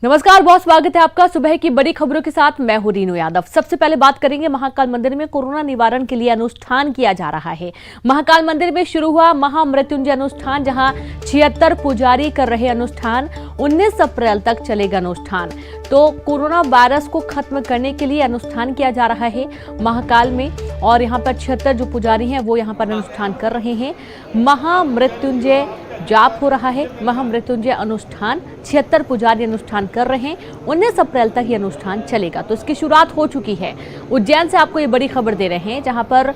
नमस्कार, बहुत स्वागत है आपका सुबह की बड़ी खबरों के साथ। मैं हूं रीनू यादव। सबसे पहले बात करेंगे महाकाल मंदिर में कोरोना निवारण के लिए अनुष्ठान किया जा रहा है। महाकाल मंदिर में शुरू हुआ महामृत्युंजय अनुष्ठान, जहां 76 पुजारी कर रहे अनुष्ठान। 19 अप्रैल तक चलेगा अनुष्ठान। तो कोरोना वायरस को खत्म करने के लिए अनुष्ठान किया जा रहा है महाकाल में, और यहाँ पर 76 जो पुजारी हैं वो यहाँ पर अनुष्ठान कर रहे हैं। महामृत्युंजय जाप हो रहा है, महामृत्युंजय अनुष्ठान 76 पुजारी अनुष्ठान कर रहे हैं। 19 अप्रैल तक ये अनुष्ठान चलेगा। तो इसकी शुरुआत हो चुकी है। उज्जैन से आपको ये बड़ी खबर दे रहे हैं, जहां पर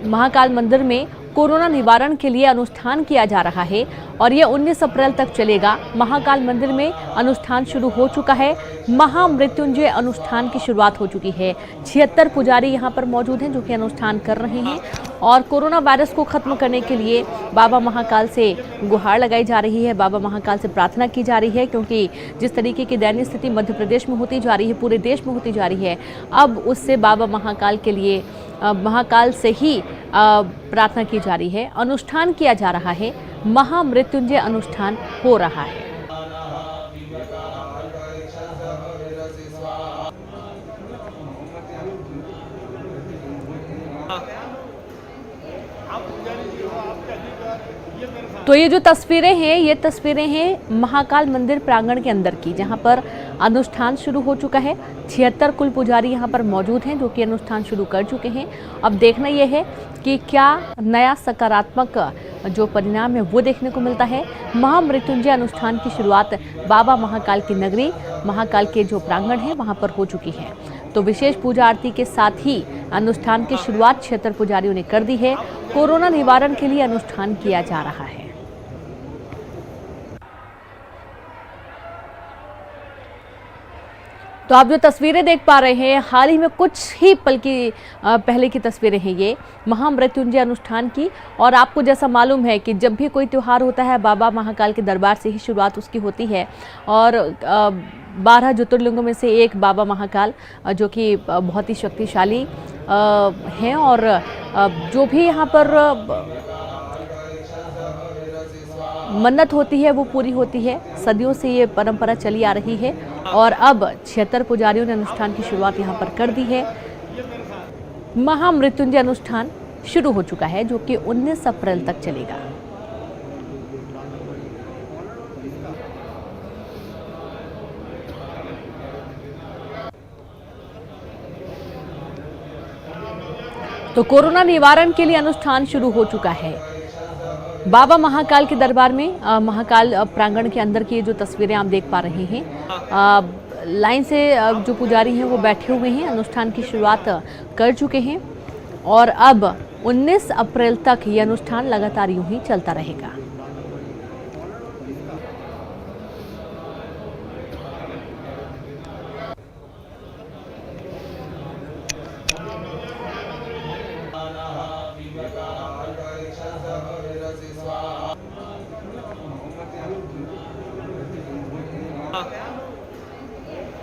महाकाल मंदिर में कोरोना निवारण के लिए अनुष्ठान किया जा रहा है और ये 19 अप्रैल तक चलेगा। महाकाल मंदिर में अनुष्ठान शुरू हो चुका है। महामृत्युंजय अनुष्ठान की शुरुआत हो चुकी है। 76 पुजारी यहाँ पर मौजूद हैं जो कि अनुष्ठान कर रहे हैं और कोरोना वायरस को खत्म करने के लिए बाबा महाकाल से गुहार लगाई जा रही है, बाबा महाकाल से प्रार्थना की जा रही है, क्योंकि जिस तरीके की दयनीय स्थिति मध्य प्रदेश में होती जा रही है, पूरे देश में होती जा रही है, अब उससे बाबा महाकाल के लिए महाकाल से ही प्रार्थना की जा रही है। अनुष्ठान किया जा रहा है, महामृत्युंजय अनुष्ठान हो रहा है। तो ये जो तस्वीरें हैं, ये तस्वीरें हैं महाकाल मंदिर प्रांगण के अंदर की, जहां पर अनुष्ठान शुरू हो चुका है। 76 कुल पुजारी यहां पर मौजूद हैं जो कि अनुष्ठान शुरू कर चुके हैं। अब देखना यह है कि क्या नया सकारात्मक जो परिणाम है वो देखने को मिलता है। महामृत्युंजय अनुष्ठान की शुरुआत बाबा महाकाल की नगरी महाकाल के जो प्रांगण है वहां पर हो चुकी है। तो विशेष पूजा आरती के साथ ही अनुष्ठान की शुरुआत 76 पुजारियों ने कर दी है। कोरोना निवारण के लिए अनुष्ठान किया जा रहा है। तो आप जो तस्वीरें देख पा रहे हैं, हाल ही में कुछ ही पल की पहले की तस्वीरें हैं ये महामृत्युंजय अनुष्ठान की। और आपको जैसा मालूम है कि जब भी कोई त्यौहार होता है, बाबा महाकाल के दरबार से ही शुरुआत उसकी होती है। और 12 ज्योतिर्लिंगों में से एक बाबा महाकाल जो कि बहुत ही शक्तिशाली हैं, और जो भी यहाँ पर मन्नत होती है वो पूरी होती है। सदियों से ये परंपरा चली आ रही है और अब 76 पुजारियों ने अनुष्ठान की शुरुआत यहाँ पर कर दी है। महामृत्युंजय अनुष्ठान शुरू हो चुका है जो कि 19 अप्रैल तक चलेगा। तो कोरोना निवारण के लिए अनुष्ठान शुरू हो चुका है बाबा महाकाल के दरबार में। महाकाल प्रांगण के अंदर की जो तस्वीरें आप देख पा रहे हैं, लाइन से जो पुजारी हैं वो बैठे हुए हैं, अनुष्ठान की शुरुआत कर चुके हैं और अब 19 अप्रैल तक ये अनुष्ठान लगातार यूं ही चलता रहेगा।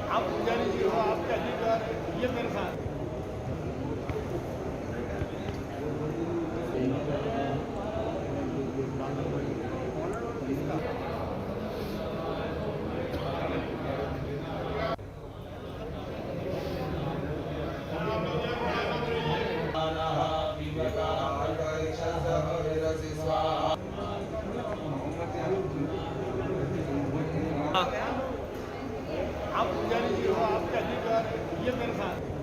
आप पुजारी जी हो, आपका अधिकार ये मेरे साथ। आप पुजारी जी हो, आपका अधिकार ये मेरे साथ।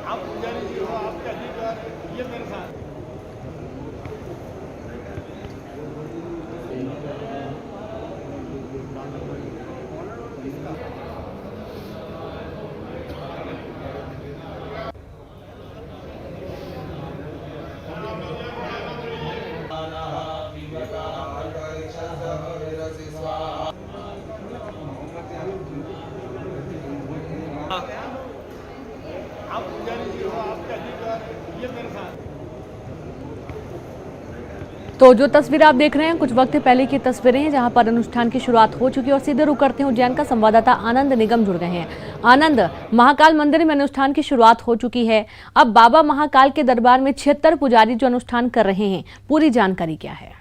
आप पुजारी जी हो, आपका अधिकार ये मेरे साथ। मेरे साथ। तो जो तस्वीरें आप देख रहे हैं कुछ वक्त पहले की तस्वीरें हैं जहां पर अनुष्ठान की शुरुआत हो चुकी है और सीधे रुक करते हैं उज्जैन का संवाददाता आनंद निगम जुड़ गए हैं। आनंद, महाकाल मंदिर में अनुष्ठान की शुरुआत हो चुकी है। अब बाबा महाकाल के दरबार में 76 पुजारी जो अनुष्ठान कर रहे हैं, पूरी जानकारी क्या है?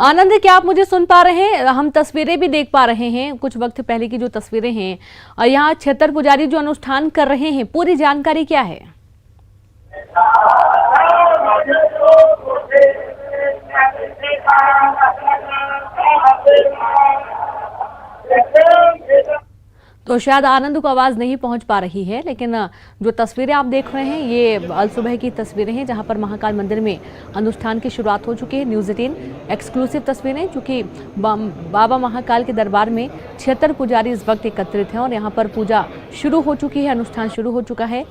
आनंद, क्या आप मुझे सुन पा रहे हैं? हम तस्वीरें भी देख पा रहे हैं, कुछ वक्त पहले की जो तस्वीरें हैं और यहाँ 76 पुजारी जो अनुष्ठान कर रहे हैं, पूरी जानकारी क्या है? तो शायद आनंद को आवाज नहीं पहुंच पा रही है, लेकिन जो तस्वीरें आप देख रहे हैं ये अल सुबह की तस्वीरें हैं जहां पर महाकाल मंदिर में अनुष्ठान की शुरुआत हो चुकी है। न्यूज़ 18 एक्सक्लूसिव तस्वीरें, चूंकि बाबा महाकाल के दरबार में 76 पुजारी इस वक्त एकत्रित हैं और यहां पर पूजा शुरू हो चुकी है, अनुष्ठान शुरू हो चुका है।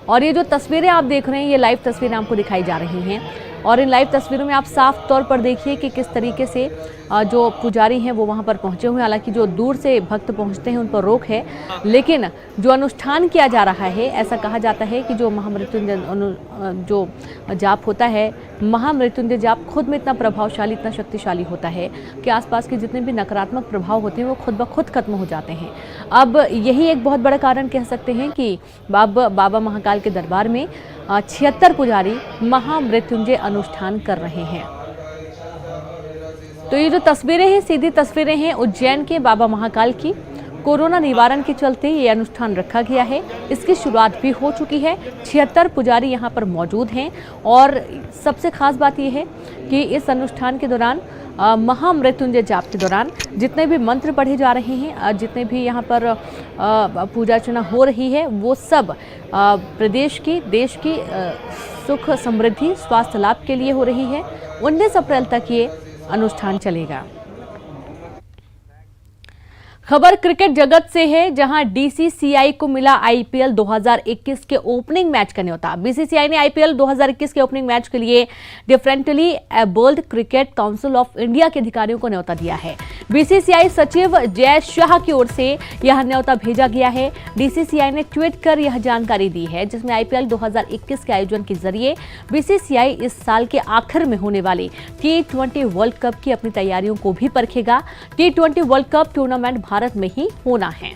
और ये जो तस्वीरें आप देख रहे हैं ये लाइव तस्वीरें आपको दिखाई जा रही हैं और इन लाइव तस्वीरों में आप साफ तौर पर देखिए कि किस तरीके से जो पुजारी हैं वो वहां पर पहुंचे हुए हैं। हालांकि जो दूर से भक्त पहुंचते हैं उन पर रोक है, लेकिन जो अनुष्ठान किया जा रहा है, ऐसा कहा जाता है कि जो महामृत्युंजय जो जाप होता है, महामृत्युंजय जाप खुद में इतना प्रभावशाली, इतना शक्तिशाली होता है कि आसपास के जितने भी नकारात्मक प्रभाव होते हैं वो खुद ब खुद खत्म हो जाते हैं। अब यही एक बहुत बड़ा कारण कह सकते हैं कि बाबा महाकाल के दरबार में 76 पुजारी महामृत्युंजय अनुष्ठान कर रहे हैं। तो ये जो तस्वीरें हैं सीधी तस्वीरें हैं उज्जैन के बाबा महाकाल की। कोरोना निवारण के चलते ये अनुष्ठान रखा गया है, इसकी शुरुआत भी हो चुकी है। 76 पुजारी यहाँ पर मौजूद हैं और सबसे खास बात यह है कि इस अनुष्ठान के दौरान महामृत्युंजय जाप के दौरान जितने भी मंत्र पढ़े जा रहे हैं, जितने भी यहाँ पर पूजा अर्चना हो रही है, वो सब प्रदेश की, देश की सुख समृद्धि स्वास्थ्य लाभ के लिए हो रही है। 19 अप्रैल तक ये अनुष्ठान चलेगा। खबर क्रिकेट जगत से है, जहां डीसीसीआई को मिला आईपीएल 2021 के ओपनिंग मैच का न्योता। बीसीसीआई ने आईपीएल 2021 के ओपनिंग मैच के लिए differently abled cricket council of India के अधिकारियों को न्योता दिया है। बीसीसीआई सचिव जय शाह की ओर से यह न्योता भेजा गया है। डीसीसीआई ने ट्वीट कर यह जानकारी दी है, जिसमें आईपीएल 2021 के आयोजन के जरिए बीसीसीआई इस साल के आखिर में होने वाले T20 वर्ल्ड कप की अपनी तैयारियों को भी परखेगा। T20 world cup tournament Bharat में ही होना है।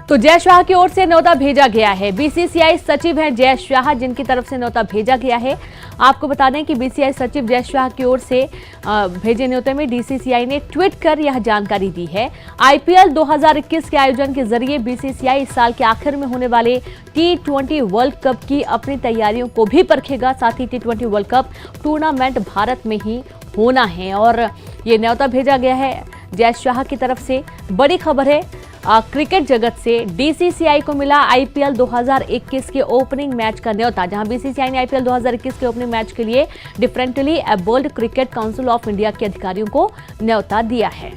तो जय शाह की ओर से न्योता भेजा गया है। बीसीसीआई सचिव हैं जय शाह, जिनकी तरफ से न्योता भेजा गया है। आपको बता दें कि बीसीसीआई सचिव जय शाह की ओर से भेजे न्योते में डीसीसीआई ने ट्वीट कर यह जानकारी दी है। आईपीएल 2021 के आयोजन के जरिए बीसीसीआई इस साल के आखिर में होने वाले T20 वर्ल्ड कप की अपनी तैयारियों को भी परखेगा। साथ ही T20 world cup tournament Bharat में ही होना है और ये न्योता भेजा गया है जय शाह की तरफ से। बड़ी खबर है क्रिकेट जगत से, डीसीसीआई को मिला आईपीएल 2021 के ओपनिंग मैच का न्योता, जहां बीसीसीआई ने आईपीएल 2021 के ओपनिंग मैच के लिए differently abled cricket council of India के अधिकारियों को न्योता दिया है।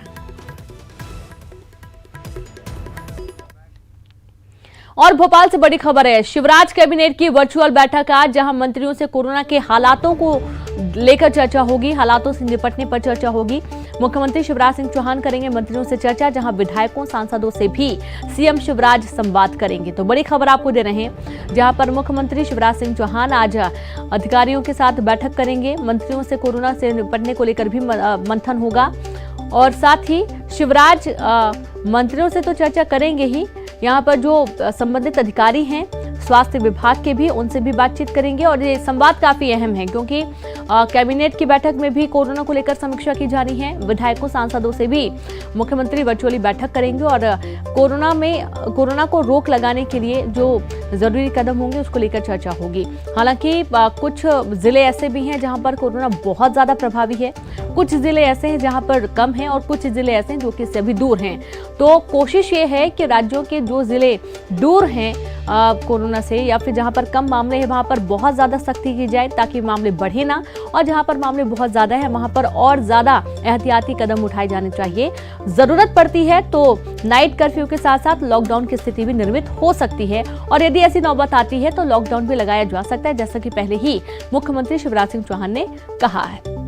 और भोपाल से बड़ी खबर है, शिवराज कैबिनेट की वर्चुअल बैठक आज, जहां मंत्रियों से कोरोना के हालातों को लेकर चर्चा होगी, हालातों से निपटने पर चर्चा होगी। मुख्यमंत्री शिवराज सिंह चौहान करेंगे मंत्रियों से चर्चा, जहां विधायकों सांसदों से भी सीएम शिवराज संवाद करेंगे। तो बड़ी खबर आपको दे रहे हैं, जहां पर मुख्यमंत्री शिवराज सिंह चौहान आज अधिकारियों के साथ बैठक करेंगे। मंत्रियों से कोरोना से निपटने को लेकर भी मंथन होगा और साथ ही शिवराज मंत्रियों से तो चर्चा करेंगे ही, यहाँ पर जो संबंधित अधिकारी हैं स्वास्थ्य विभाग के भी, उनसे भी बातचीत करेंगे। और ये संवाद काफी अहम है क्योंकि कैबिनेट की बैठक में भी कोरोना को लेकर समीक्षा की जा रही है। विधायकों सांसदों से भी मुख्यमंत्री वर्चुअली बैठक करेंगे और कोरोना को रोक लगाने के लिए जो जरूरी कदम होंगे उसको लेकर चर्चा होगी। हालांकि कुछ जिले ऐसे भी हैं जहां पर कोरोना बहुत ज्यादा प्रभावी है, कुछ जिले ऐसे हैं जहां पर कम है और कुछ जिले ऐसे हैं जो कि इससे अभी दूर हैं। तो कोशिश ये है कि राज्यों के जो जिले दूर हैं कोरोना से या फिर जहां पर कम मामले हैं वहां पर बहुत ज्यादा सख्ती की जाए ताकि मामले बढ़े ना, और जहां पर मामले बहुत ज्यादा है वहां पर और ज्यादा एहतियाती कदम उठाए जाने चाहिए। जरूरत पड़ती है तो नाइट कर्फ्यू के साथ साथ लॉकडाउन की स्थिति भी निर्मित हो सकती है और यदि ऐसी नौबत आती है तो लॉकडाउन भी लगाया जा सकता है, जैसा कि पहले ही मुख्यमंत्री शिवराज सिंह चौहान ने कहा है।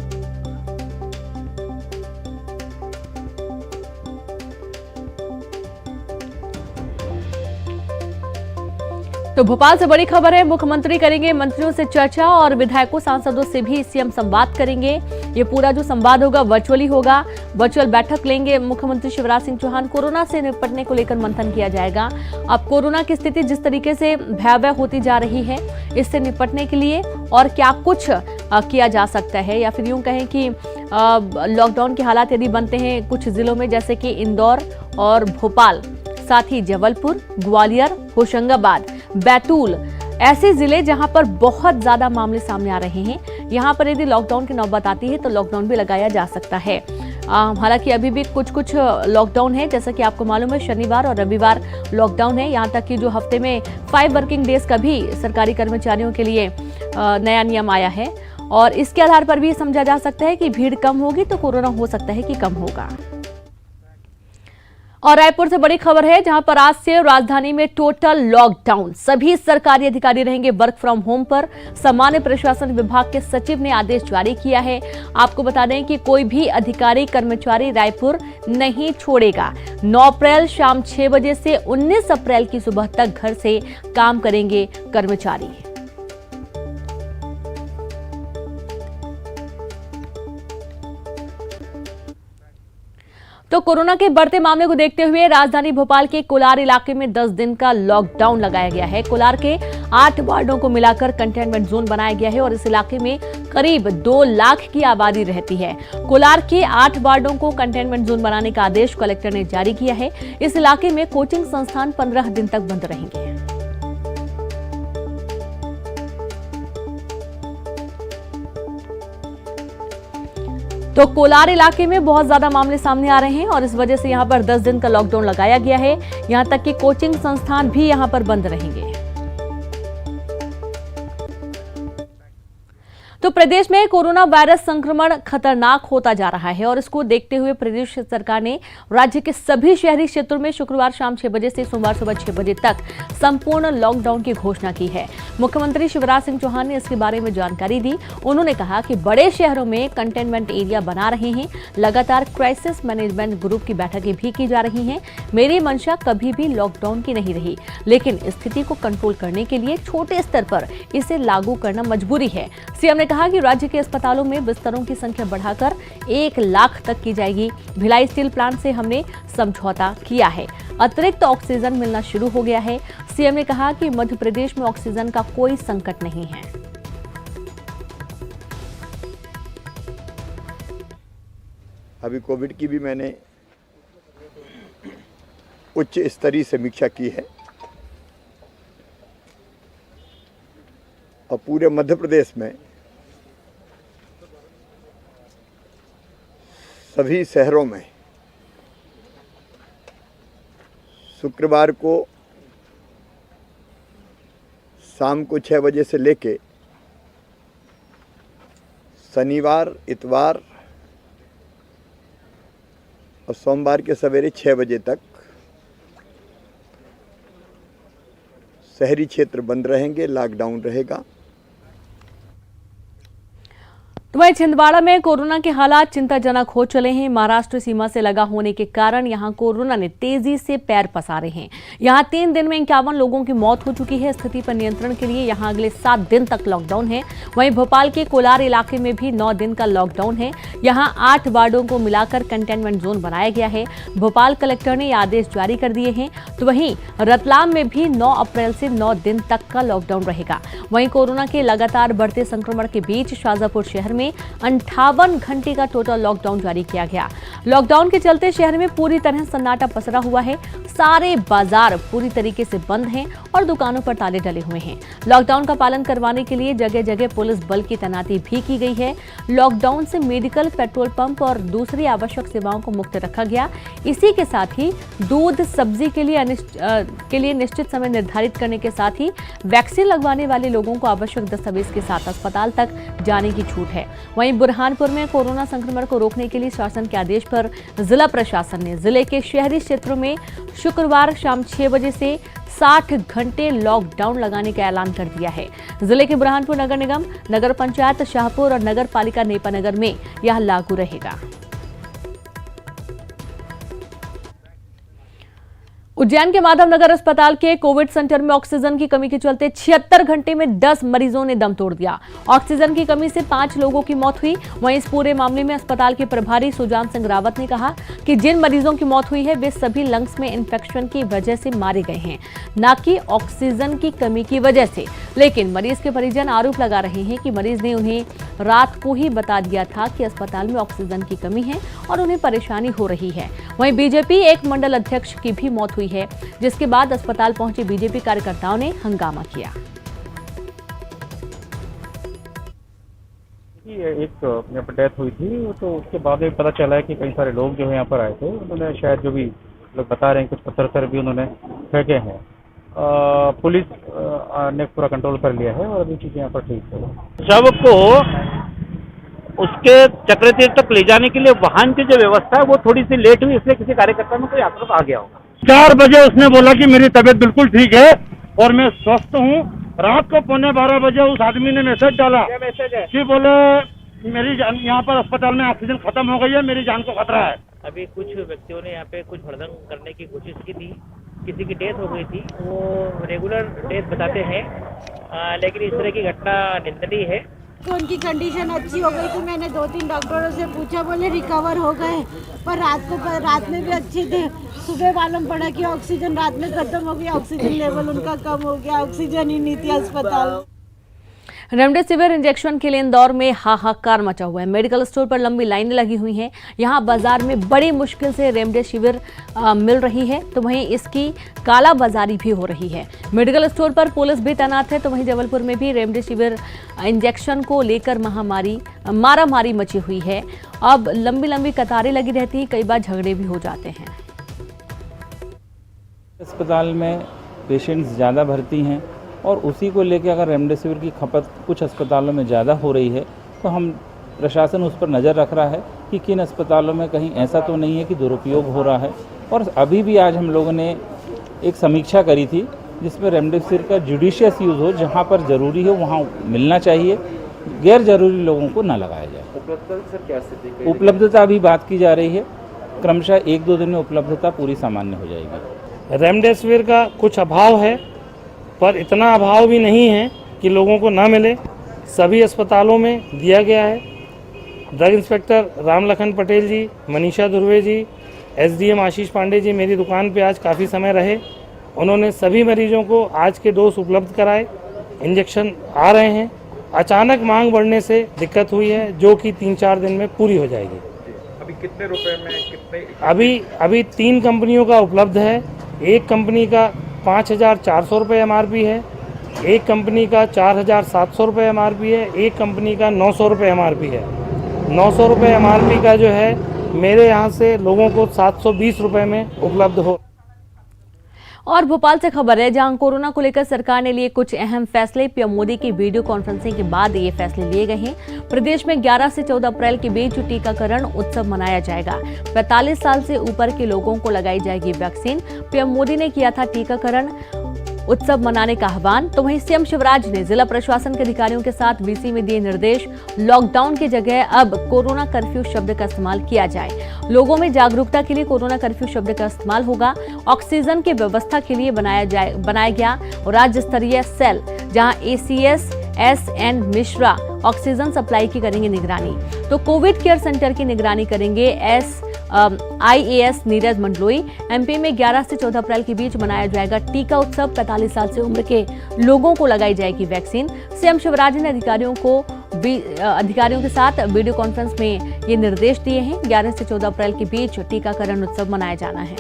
तो भोपाल से बड़ी खबर है, मुख्यमंत्री करेंगे मंत्रियों से चर्चा और विधायकों सांसदों से भी सीएम संवाद करेंगे। ये पूरा जो संवाद होगा वर्चुअली होगा, वर्चुअल बैठक लेंगे मुख्यमंत्री शिवराज सिंह चौहान। कोरोना से निपटने को लेकर मंथन किया जाएगा। अब कोरोना की स्थिति जिस तरीके से भयावह होती जा रही है, इससे निपटने के लिए और क्या कुछ किया जा सकता है, या फिर यूं कहें कि लॉकडाउन के हालात यदि बनते हैं कुछ जिलों में जैसे कि इंदौर और भोपाल, साथ ही जबलपुर, ग्वालियर, होशंगाबाद, बैतूल, ऐसे जिले जहां पर बहुत ज्यादा मामले सामने आ रहे हैं, यहां पर यदि लॉकडाउन की नौबत आती है तो लॉकडाउन भी लगाया जा सकता है। हालांकि अभी भी कुछ लॉकडाउन है, जैसा कि आपको मालूम है शनिवार और रविवार लॉकडाउन है। यहां तक कि जो हफ्ते में 5 वर्किंग डेज का भी सरकारी कर्मचारियों के लिए नया नियम आया है और इसके आधार पर भी समझा जा सकता है कि भीड़ कम होगी तो कोरोना हो सकता है कि कम होगा। और रायपुर से बड़ी खबर है, जहां पर आज से राजधानी में टोटल लॉकडाउन। सभी सरकारी अधिकारी रहेंगे वर्क फ्रॉम होम पर। सामान्य प्रशासन विभाग के सचिव ने आदेश जारी किया है। आपको बता दें कि कोई भी अधिकारी कर्मचारी रायपुर नहीं छोड़ेगा। 9 अप्रैल शाम 6 बजे से 19 अप्रैल की सुबह तक घर से काम करेंगे कर्मचारी। तो कोरोना के बढ़ते मामले को देखते हुए राजधानी भोपाल के कोलार इलाके में 10 दिन का लॉकडाउन लगाया गया है। कोलार के 8 वार्डों को मिलाकर कंटेनमेंट जोन बनाया गया है और इस इलाके में करीब 2 लाख की आबादी रहती है। कोलार के 8 वार्डों को कंटेनमेंट जोन बनाने का आदेश कलेक्टर ने जारी किया है। इस इलाके में कोचिंग संस्थान 15 दिन तक बंद रहेंगे। तो कोलार इलाके में बहुत ज्यादा मामले सामने आ रहे हैं और इस वजह से यहां पर 10 दिन का लॉकडाउन लगाया गया है। यहां तक कि कोचिंग संस्थान भी यहां पर बंद रहेंगे। तो प्रदेश में कोरोना वायरस संक्रमण खतरनाक होता जा रहा है और इसको देखते हुए प्रदेश सरकार ने राज्य के सभी शहरी क्षेत्रों में शुक्रवार शाम 6 बजे से सोमवार सुबह 6 बजे तक संपूर्ण लॉकडाउन की घोषणा की है। मुख्यमंत्री शिवराज सिंह चौहान ने इसके बारे में जानकारी दी। उन्होंने कहा कि बड़े शहरों में कंटेनमेंट एरिया बना रहे हैं। लगातार क्राइसिस मैनेजमेंट ग्रुप की बैठकें भी की जा रही हैं। मेरी मंशा कभी भी लॉकडाउन की नहीं रही, लेकिन स्थिति को कंट्रोल करने के लिए छोटे स्तर पर इसे लागू करना मजबूरी है। सीएम ने कहा कि राज्य के अस्पतालों में बिस्तरों की संख्या बढ़ाकर 1 लाख तक की जाएगी। भिलाई स्टील प्लांट से हमने समझौता किया है। अतिरिक्त ऑक्सीजन मिलना शुरू हो गया है। सीएम ने कहा कि मध्य प्रदेश में ऑक्सीजन का कोई संकट नहीं है। अभी कोविड की भी मैंने उच्च स्तरीय समीक्षा की है और पूरे मध्य प्रदेश में सभी शहरों में शुक्रवार को शाम को 6 बजे से लेके शनिवार, इतवार और सोमवार के सवेरे 6 बजे तक शहरी क्षेत्र बंद रहेंगे, लॉकडाउन रहेगा। तो वहीं छिंदवाड़ा में कोरोना के हालात चिंताजनक हो चले हैं। महाराष्ट्र सीमा से लगा होने के कारण यहां कोरोना ने तेजी से पैर पसारे हैं। यहां 3 दिन में 51 लोगों की मौत हो चुकी है। स्थिति पर नियंत्रण के लिए यहां अगले 7 दिन तक लॉकडाउन है। वहीं भोपाल के कोलार इलाके में भी 9 दिन का लॉकडाउन है। यहां 8 वार्डों को मिलाकर कंटेनमेंट जोन बनाया गया है। भोपाल कलेक्टर ने आदेश जारी कर दिए हैं। तो वहीं रतलाम में भी 9 अप्रैल से 9 दिन तक का लॉकडाउन रहेगा। वहीं कोरोना के लगातार बढ़ते संक्रमण के बीच शाजापुर शहर में 58 घंटे का टोटल लॉकडाउन जारी किया गया। लॉकडाउन के चलते शहर में पूरी तरह सन्नाटा पसरा हुआ है। सारे बाजार पूरी तरीके से बंद हैं और दुकानों पर ताले डले हुए हैं। लॉकडाउन का पालन करवाने के लिए जगह जगह पुलिस बल की तैनाती भी की गई है। लॉकडाउन से मेडिकल, पेट्रोल पंप और दूसरी आवश्यक सेवाओं को मुक्त रखा गया। इसी के साथ ही दूध, सब्जी के लिए निश्चित समय निर्धारित करने के साथ ही वैक्सीन लगवाने वाले लोगों को आवश्यक दस्तावेज के साथ अस्पताल तक जाने की छूट है। वहीं बुरहानपुर में कोरोना संक्रमण को रोकने के लिए शासन के आदेश पर जिला प्रशासन ने जिले के शहरी क्षेत्रों में शुक्रवार शाम 6 बजे से 60 घंटे लॉकडाउन लगाने का ऐलान कर दिया है। जिले के बुरहानपुर नगर निगम, नगर पंचायत शाहपुर और नगर पालिका नेपानगर में यह लागू रहेगा। उज्जैन के माधवनगर अस्पताल के कोविड सेंटर में ऑक्सीजन की कमी के चलते 76 घंटे में 10 मरीजों ने दम तोड़ दिया। ऑक्सीजन की कमी से 5 लोगों की मौत हुई। वहीं इस पूरे मामले में अस्पताल के प्रभारी सुजान सिंह रावत ने कहा कि जिन मरीजों की मौत हुई है वे सभी लंग्स में इन्फेक्शन की वजह से मारे गए हैं, न कि ऑक्सीजन की कमी की वजह से। लेकिन मरीज के परिजन आरोप लगा रहे हैं कि मरीज ने उन्हें रात को ही बता दिया था कि अस्पताल में ऑक्सीजन की कमी है और उन्हें परेशानी हो रही है। वहीं बीजेपी एक मंडल अध्यक्ष की भी मौत हुई है, जिसके बाद अस्पताल पहुंचे बीजेपी कार्यकर्ताओं ने हंगामा किया। एक यहाँ पर डेथ हुई थी, तो उसके बाद में पता चला है कि कई सारे लोग जो है यहाँ पर आए थे, उन्होंने शायद जो भी लोग बता रहे हैं कुछ पत्थर भी उन्होंने फेंके हैं। पुलिस ने पूरा कंट्रोल कर लिया है और अभी चीजें यहाँ पर ठीक है। शव को उसके चक्रतीर्थ तक ले जाने के लिए वाहन की जो व्यवस्था है वो थोड़ी सी लेट हुई, इसलिए किसी कार्यकर्ता में कोई आक्रोश आ गया होगा। 4 बजे उसने बोला कि मेरी तबीयत बिल्कुल ठीक है और मैं स्वस्थ हूँ। रात को 11:15 बजे उस आदमी ने मैसेज डाला। क्या मैसेज है? कि बोले मेरी जान, यहाँ पर अस्पताल में ऑक्सीजन खत्म हो गई है, मेरी जान को खतरा है। अभी कुछ व्यक्तियों ने यहाँ पे कुछ भड़दंग करने की कोशिश की थी, किसी की डेथ हो गई थी, वो रेगुलर डेथ बताते हैं, लेकिन इस तरह की घटना निंदनीय है। तो उनकी कंडीशन अच्छी हो गई थी। मैंने 2-3 डॉक्टरों से पूछा, बोले रिकवर हो गए, पर रात में भी अच्छे थे। सुबह मालूम पड़ा कि ऑक्सीजन रात में खत्म हो गया, ऑक्सीजन लेवल उनका कम हो गया, ऑक्सीजन ही नहीं थी अस्पताल। रेमडेसिविर इंजेक्शन के लिए इंदौर में हाहाकार मचा हुआ है। मेडिकल स्टोर पर लंबी लाइनें लगी हुई हैं। यहां बाजार में बड़ी मुश्किल से रेमडेसिविर मिल रही है, तो वहीं इसकी कालाबाजारी भी हो रही है। मेडिकल स्टोर पर पुलिस भी तैनात है, तो वहीं जबलपुर में भी रेमडेसिविर इंजेक्शन को लेकर मारामारी मची हुई है। अब लंबी लंबी कतारें लगी रहती हैं, कई बार झगड़े भी हो जाते हैं। अस्पताल में पेशेंट्स ज़्यादा भर्ती हैं और उसी को लेकर अगर रेमडेसिविर की खपत कुछ अस्पतालों में ज़्यादा हो रही है, तो हम प्रशासन उस पर नज़र रख रहा है कि किन अस्पतालों में कहीं ऐसा तो नहीं है कि दुरुपयोग हो रहा है। और अभी भी आज हम लोगों ने एक समीक्षा करी थी जिसमें रेमडेसिविर का जुडिशियस यूज़ हो, जहाँ पर ज़रूरी हो वहाँ मिलना चाहिए, गैर ज़रूरी लोगों को ना लगाया जाए। उपलब्धता सर क्या स्थिति? उपलब्धता अभी बात की जा रही है, क्रमशः 1-2 दिन में उपलब्धता पूरी सामान्य हो जाएगी। रेमडेसिविर का कुछ अभाव है, पर इतना अभाव भी नहीं है कि लोगों को ना मिले। सभी अस्पतालों में दिया गया है। ड्रग इंस्पेक्टर रामलखन पटेल जी, मनीषा धुर्वे जी, एसडीएम आशीष पांडे जी मेरी दुकान पे आज काफ़ी समय रहे। उन्होंने सभी मरीजों को आज के डोज उपलब्ध कराए, इंजेक्शन आ रहे हैं। अचानक मांग बढ़ने से दिक्कत हुई है, जो कि 3-4 दिन में पूरी हो जाएगी। अभी कितने रुपए में कितने? अभी 3 कंपनियों का उपलब्ध है। एक कंपनी का 5,400 रुपये MRP है, एक कंपनी का 4,700 रुपये MRP है, एक कंपनी का 900 रुपये MRP है। 900 रुपये MRP का जो है मेरे यहाँ से लोगों को 720 रुपये में उपलब्ध हो। और भोपाल से खबर है, जहां कोरोना को लेकर सरकार ने लिए कुछ अहम फैसले। पीएम मोदी की वीडियो कॉन्फ्रेंसिंग के बाद ये फैसले लिए गए हैं। प्रदेश में 11 से 14 अप्रैल के बीच टीकाकरण उत्सव मनाया जाएगा। 45 साल से ऊपर के लोगों को लगाई जाएगी वैक्सीन। पीएम मोदी ने किया था टीकाकरण उत्सव मनाने का आह्वान, तो वहीं सीएम शिवराज ने जिला प्रशासन के अधिकारियों के साथ वीसी में दिए निर्देश। लॉकडाउन की जगह अब कोरोना कर्फ्यू शब्द का इस्तेमाल किया जाए। लोगों में जागरूकता के लिए कोरोना कर्फ्यू शब्द का इस्तेमाल होगा। ऑक्सीजन की व्यवस्था के लिए बनाया गया राज्य स्तरीय सेल, जहां ACS SN Mishra oxygen supply की करेंगे निगरानी, तो कोविड केयर सेंटर की निगरानी करेंगे IAS नीरज मंडलोई। MP में 11 से 14 अप्रैल के बीच मनाया जाएगा टीका उत्सव। 45 साल से उम्र के लोगों को लगाई जाएगी वैक्सीन। सीएम शिवराज ने अधिकारियों के साथ वीडियो कॉन्फ्रेंस में ये निर्देश दिए हैं। 11 से 14 अप्रैल के बीच टीकाकरण उत्सव मनाया जाना है।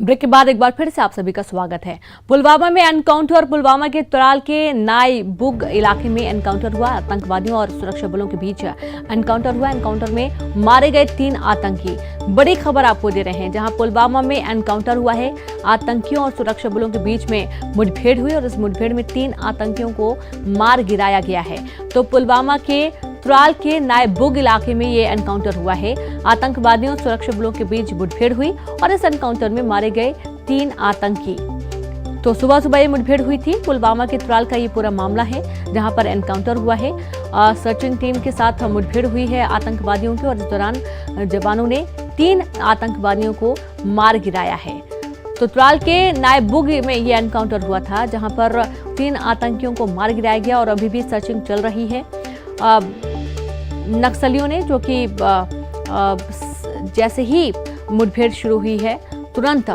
ब्रेक के बाद एक बार फिर से आप सभी का स्वागत है। पुलवामा में एनकाउंटर। पुलवामा के त्राल के नाई बुग इलाके में एनकाउंटर हुआ। आतंकवादियों और सुरक्षा बलों के बीच एनकाउंटर हुआ। एनकाउंटर में मारे गए 3 आतंकी। बड़ी खबर आपको दे रहे हैं, जहां पुलवामा में एनकाउंटर हुआ है, आतंकियों और सुरक्षा बलों के बीच में मुठभेड़ हुई और इस मुठभेड़ में 3 आतंकियों को मार गिराया गया है। तो पुलवामा के त्राल के नायबुग इलाके में ये एनकाउंटर हुआ है। आतंकवादियों और सुरक्षा बलों के बीच मुठभेड़ हुई और इस एनकाउंटर में मारे गए 3 आतंकी। तो सुबह सुबह ये मुठभेड़ हुई थी। पुलवामा के त्राल का ये पूरा मामला है, जहां पर एनकाउंटर हुआ है। सर्चिंग टीम के साथ मुठभेड़ हुई है आतंकवादियों की और इस दौरान जवानों ने 3 आतंकवादियों को मार गिराया है। तो त्राल के नायबुग में ये एनकाउंटर हुआ था, जहां पर 3 आतंकियों को मार गिराया गया और अभी भी सर्चिंग चल रही है। नक्सलियों ने, जो कि जैसे ही मुठभेड़ शुरू हुई है, तुरंत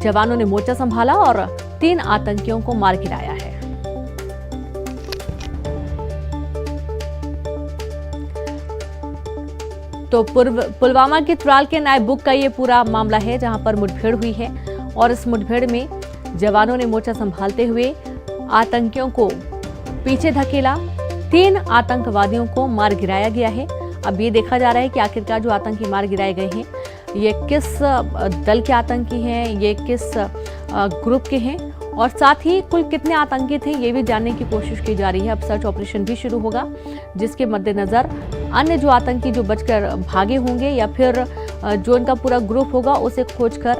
जवानों ने मोर्चा संभाला और 3 आतंकियों को मार गिराया है। तो पुलवामा के त्राल के नायबुग का ये पूरा मामला है, जहां पर मुठभेड़ हुई है और इस मुठभेड़ में जवानों ने मोर्चा संभालते हुए आतंकियों को पीछे धकेला। 3 आतंकवादियों को मार गिराया गया है। अब ये देखा जा रहा है कि आखिरकार जो आतंकी मार गिराए गए हैं, ये किस दल के आतंकी हैं, ये किस ग्रुप के हैं और साथ ही कुल कितने आतंकी थे, ये भी जानने की कोशिश की जा रही है। अब सर्च ऑपरेशन भी शुरू होगा, जिसके मद्देनजर अन्य जो आतंकी जो बचकर भागे होंगे या फिर जो इनका पूरा ग्रुप होगा, उसे खोजकर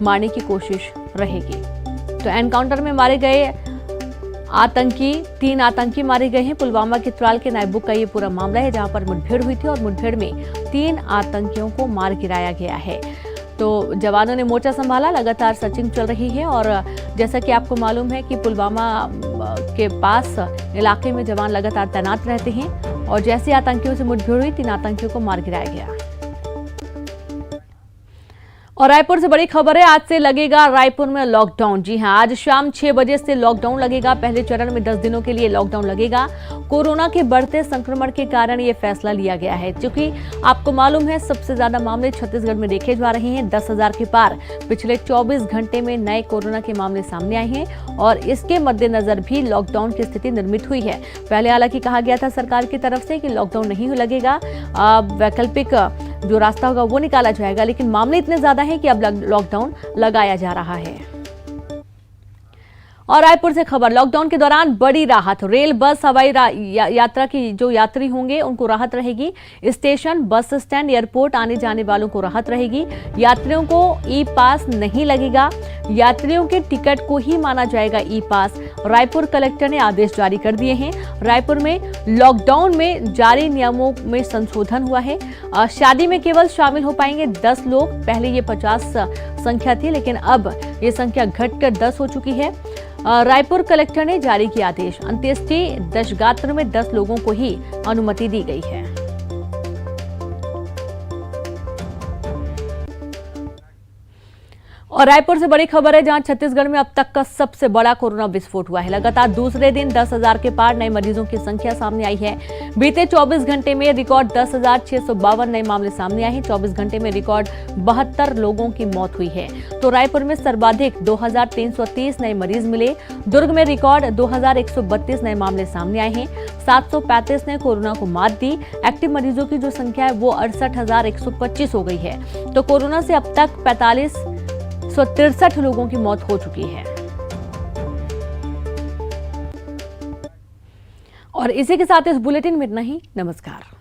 मारने की कोशिश रहेगी। तो एनकाउंटर में मारे गए आतंकी, 3 आतंकी मारे गए हैं। पुलवामा के त्राल के नायबुग का ये पूरा मामला है, जहां पर मुठभेड़ हुई थी और मुठभेड़ में 3 आतंकियों को मार गिराया गया है। तो जवानों ने मोर्चा संभाला, लगातार सर्चिंग चल रही है और जैसा कि आपको मालूम है कि पुलवामा के पास इलाके में जवान लगातार तैनात रहते हैं और जैसे आतंकियों से मुठभेड़ हुई, 3 आतंकियों को मार गिराया गया। और रायपुर से बड़ी खबर है, आज से लगेगा रायपुर में लॉकडाउन। जी हां, आज शाम 6 बजे से लॉकडाउन लगेगा। पहले चरण में 10 दिनों के लिए लॉकडाउन लगेगा। कोरोना के बढ़ते संक्रमण के कारण ये फैसला लिया गया है, क्योंकि आपको मालूम है सबसे ज्यादा मामले छत्तीसगढ़ में देखे जा रहे हैं। 10,000 के पार पिछले 24 घंटे में नए कोरोना के मामले सामने आए हैं और इसके मद्देनजर भी लॉकडाउन की स्थिति निर्मित हुई है। पहले हालांकि कहा गया था सरकार की तरफ से कि लॉकडाउन नहीं लगेगा, वैकल्पिक जो रास्ता होगा वो निकाला जाएगा, लेकिन मामले इतने ज्यादा हैं कि अब लॉकडाउन लगाया जा रहा है। और रायपुर से खबर, लॉकडाउन के दौरान बड़ी राहत। रेल, बस, हवाई यात्रा की जो यात्री होंगे उनको राहत रहेगी। स्टेशन, बस स्टैंड, एयरपोर्ट आने जाने वालों को राहत रहेगी। यात्रियों को ई पास नहीं लगेगा। यात्रियों के टिकट को ही माना जाएगा ई पास। रायपुर कलेक्टर ने आदेश जारी कर दिए हैं। रायपुर में लॉकडाउन में जारी नियमों में संशोधन हुआ है। शादी में केवल शामिल हो पाएंगे 10 लोग। पहले ये 50 संख्या थी, लेकिन अब ये संख्या घटकर 10 हो चुकी है। रायपुर कलेक्टर ने जारी किया आदेश। अंत्येष्टि दशगात्र में 10 लोगों को ही अनुमति दी गई है। और रायपुर से बड़ी खबर है, जहां छत्तीसगढ़ में अब तक का सबसे बड़ा कोरोना विस्फोट हुआ है। लगातार दूसरे दिन 10,000 के पार नए मरीजों की संख्या सामने आई है। बीते 24 घंटे में रिकॉर्ड 10,652 नए मामले सामने आए हैं। 24 घंटे में रिकॉर्ड 72 लोगों की मौत हुई है। तो रायपुर में सर्वाधिक 2,330 नए मरीज मिले। दुर्ग में रिकॉर्ड 2,132 नए मामले सामने आए हैं। 735 ने कोरोना को मात दी। एक्टिव मरीजों की जो संख्या है वो 68,125 हो गई है। तो कोरोना से अब तक 4563 लोगों की मौत हो चुकी है। और इसी के साथ इस बुलेटिन में इतना ही। नमस्कार।